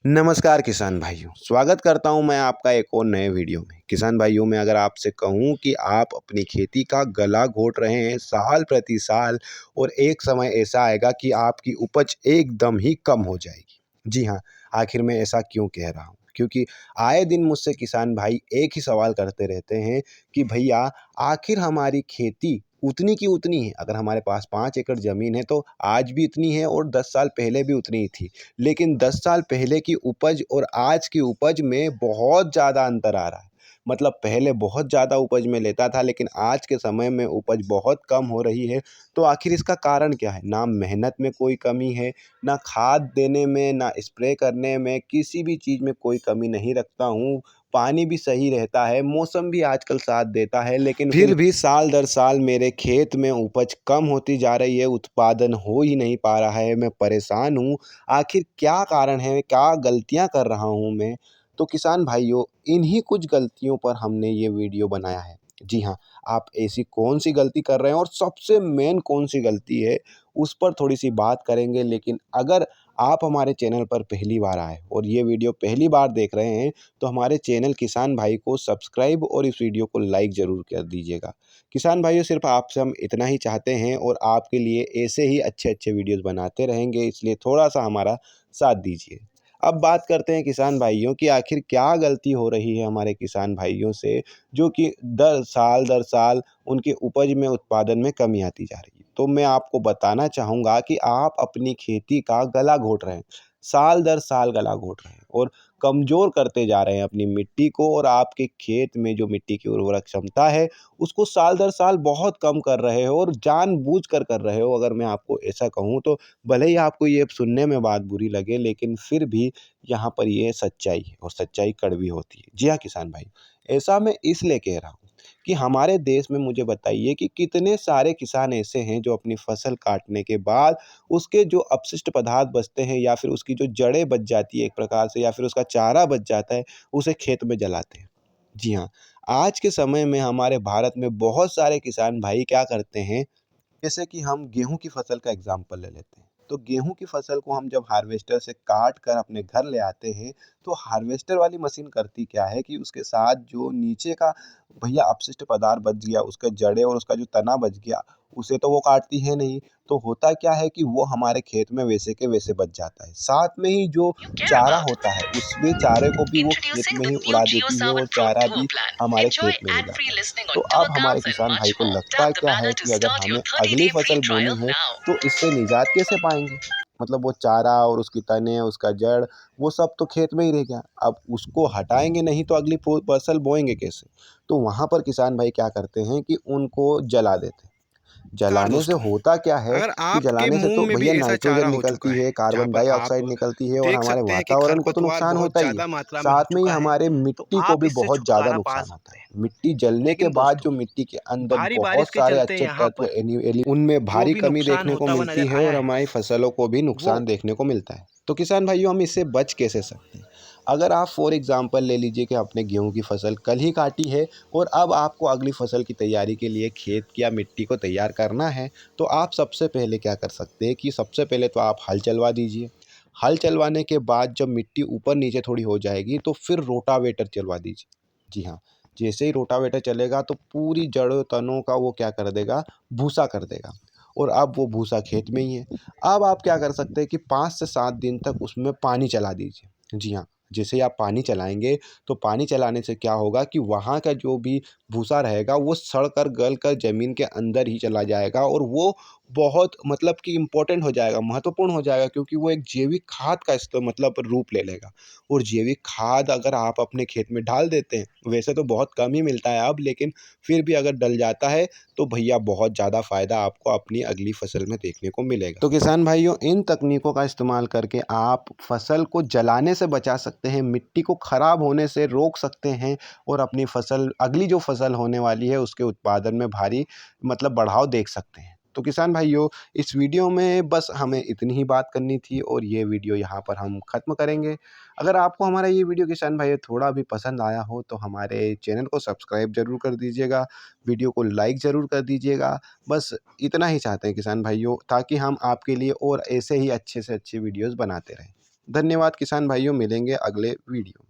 नमस्कार किसान भाइयों, स्वागत करता हूं मैं आपका एक और नए वीडियो में। किसान भाइयों, मैं अगर आपसे कहूं कि आप अपनी खेती का गला घोट रहे हैं साल प्रति साल और एक समय ऐसा आएगा कि आपकी उपज एकदम ही कम हो जाएगी। जी हाँ, आखिर मैं ऐसा क्यों कह रहा हूं? क्योंकि आए दिन मुझसे किसान भाई एक ही सवाल करते रहते हैं कि भैया आखिर हमारी खेती उतनी की उतनी है। अगर हमारे पास 5 एकड़ ज़मीन है तो आज भी इतनी है और 10 साल पहले भी उतनी ही थी। लेकिन 10 साल पहले की उपज और आज की उपज में बहुत ज़्यादा अंतर आ रहा है। मतलब पहले बहुत ज़्यादा उपज में लेता था, लेकिन आज के समय में उपज बहुत कम हो रही है। तो आखिर इसका कारण क्या है? ना मेहनत में कोई कमी है, ना खाद देने में, ना स्प्रे करने में, किसी भी चीज़ में कोई कमी नहीं रखता हूँ। पानी भी सही रहता है, मौसम भी आजकल साथ देता है, लेकिन फिर भी साल दर साल मेरे खेत में उपज कम होती जा रही है, उत्पादन हो ही नहीं पा रहा है। मैं परेशान हूँ। आखिर क्या कारण है? क्या गलतियाँ कर रहा हूँ मैं? तो किसान भाइयों, इन्हीं कुछ गलतियों पर हमने ये वीडियो बनाया है। जी हाँ, आप ऐसी कौन-सी गलती कर रहे हैं और सबसे मेन कौन-सी गलती है, उस पर थोड़ी-सी बात करेंगे। लेकिन अगर आप हमारे चैनल पर पहली बार आए और ये वीडियो पहली बार देख रहे हैं, तो हमारे चैनल किसान भाई को सब्सक्राइब और इस वीडियो को लाइक ज़रूर कर दीजिएगा। किसान भाइयों, सिर्फ आपसे हम इतना ही चाहते हैं और आपके लिए ऐसे ही अच्छे-अच्छे वीडियोज़ बनाते रहेंगे, इसलिए थोड़ा-सा हमारा साथ दीजिए। अब बात करते हैं किसान भाइयों कि आखिर क्या गलती हो रही है हमारे किसान भाइयों से, जो कि दर साल उनकी उपज में, उत्पादन में कमी आती जा रही है। तो मैं आपको बताना चाहूँगा कि आप अपनी खेती का गला घोट रहे हैं, साल दर साल गला घोट रहे हैं और कमज़ोर करते जा रहे हैं अपनी मिट्टी को, और आपके खेत में जो मिट्टी की उर्वरक क्षमता है, उसको साल दर साल बहुत कम कर रहे हो और जानबूझकर कर रहे हो। अगर मैं आपको ऐसा कहूँ तो भले ही आपको ये सुनने में बात बुरी लगे, लेकिन फिर भी यहाँ पर ये सच्चाई है और सच्चाई कड़वी होती है। जी हाँ किसान भाई, ऐसा मैं इसलिए कह रहा हूँ कि हमारे देश में मुझे बताइए कि कितने सारे किसान ऐसे हैं जो अपनी फसल काटने के बाद उसके जो अपशिष्ट पदार्थ बचते हैं या फिर उसकी जो जड़ें बच जाती है एक प्रकार से, या फिर उसका चारा बच जाता है, उसे खेत में जलाते हैं। जी हाँ, आज के समय में हमारे भारत में बहुत सारे किसान भाई क्या करते हैं, जैसे कि हम गेहूँ की फसल का एग्ज़ाम्पल ले लेते हैं। तो गेहूँ की फसल को हम जब हार्वेस्टर से काट कर अपने घर ले आते हैं, तो हार्वेस्टर वाली मशीन करती क्या है कि उसके साथ जो नीचे का भैया अपशिष्ट पदार्थ बच गया, उसके जड़ें और उसका जो तना बच गया, उसे तो वो काटती है नहीं। तो होता क्या है कि वो हमारे खेत में वैसे के वैसे बच जाता है। साथ में ही जो you care चारा about. होता है, उसमें चारे को भी वो खेत Introducing में the ही new उड़ा Jio देती है और Savan Pro चारा Duo भी plan. हमारे Enjoy खेत में मिल ad-free जाता है। listening तो on अब Duo हमारे accounts and किसान much भाई को more. लगता Tap the क्या banner है to कि अगर start your हमें अगली 30-day free फसल बोनी trial है, now. तो इससे निजात कैसे पाएँगे? मतलब वो चारा और उसकी तने, उसका जड़, वो सब तो खेत में ही रह गया। अब उसको हटाएँगे नहीं तो अगली फसल बोएँगे कैसे? तो वहाँ पर किसान भाई क्या करते हैं कि उनको जला देते हैं। नमस्कार जलाने से दोस्तों। होता क्या है अगर कि आपके जलाने से मुंह तो में भी भैया ऐसा चारा नाइट्रोजन हो चुका निकलती है, है, जहाँ कार्बन पर आप डाइऑक्साइड निकलती है और देख हमारे सकते हैं कि वातावरण को तो खरपतवार नुकसान बहुत होता ही है। ज़्यादा मात्रा में हो साथ में ही चुका है, हमारे तो मिट्टी को आप भी इससे बहुत ज़्यादा छुटकारा पा नुकसान होता सकते है। हैं। मिट्टी जलने के लेकिन बाद दोस्तों, जो मिट्टी के अंदर भारी बारिश बहुत के सारे चलते अच्छे यहाँ तत्व पर उनमें जो भारी भी कमी नुकसान देखने को होता हुआ मिलती नज़र है आया और है, हमारी फसलों को भी वो नुकसान देखने को मिलता है। तो किसान भाइयों, हम इससे बच कैसे सकते हैं? अगर आप फॉर एग्ज़ाम्पल ले लीजिए कि आपने गेहूँ की फसल कल ही काटी है और अब आपको अगली फसल की तैयारी के लिए खेत या मिट्टी को तैयार करना है, तो आप सबसे पहले क्या कर सकते हैं कि सबसे पहले तो आप हल चलवा दीजिए। हल चलवाने के बाद जब मिट्टी ऊपर-नीचे थोड़ी हो जाएगी, तो फिर रोटावेटर चलवा दीजिए। जी हाँ, जैसे ही रोटावेटर चलेगा तो पूरी जड़ों, तनों का वो क्या कर देगा, भूसा कर देगा और अब वो भूसा खेत में ही है। अब आप क्या कर सकते हैं कि 5 से 7 दिन तक उसमें पानी चला दीजिए। जी हाँ, जैसे ही आप पानी चलाएँगे, तो पानी चलाने से क्या होगा कि वहाँ का जो भी भूसा रहेगा, वो सड़ कर, गल कर ज़मीन के अंदर ही चला जाएगा और वो बहुत मतलब कि इम्पोर्टेंट हो जाएगा, महत्वपूर्ण हो जाएगा, क्योंकि वो एक जैविक खाद का मतलब रूप ले लेगा। और जैविक खाद अगर आप अपने खेत में डाल देते हैं, वैसे तो बहुत कम ही मिलता है अब, लेकिन फिर भी अगर डल जाता है, तो भैया बहुत ज़्यादा फ़ायदा आपको अपनी अगली फसल में देखने को मिलेगा। तो किसान भाइयों, इन तकनीकों का इस्तेमाल करके आप फसल को जलाने से बचा सकते हैं, मिट्टी को खराब होने से रोक सकते हैं और अपनी फसल, अगली जो फसल होने वाली है, उसके उत्पादन में भारी मतलब बढ़ाव देख सकते हैं। तो किसान भाइयों, इस वीडियो में बस हमें इतनी ही बात करनी थी और ये वीडियो यहाँ पर हम ख़त्म करेंगे। अगर आपको हमारा ये वीडियो किसान भाइयों थोड़ा भी पसंद आया हो, तो हमारे चैनल को सब्सक्राइब ज़रूर कर दीजिएगा, वीडियो को लाइक ज़रूर कर दीजिएगा। बस इतना ही चाहते हैं किसान भाइयों, ताकि हम आपके लिए और ऐसे ही अच्छे से अच्छे वीडियोज़ बनाते रहें। धन्यवाद किसान भाइयों, मिलेंगे अगले वीडियो।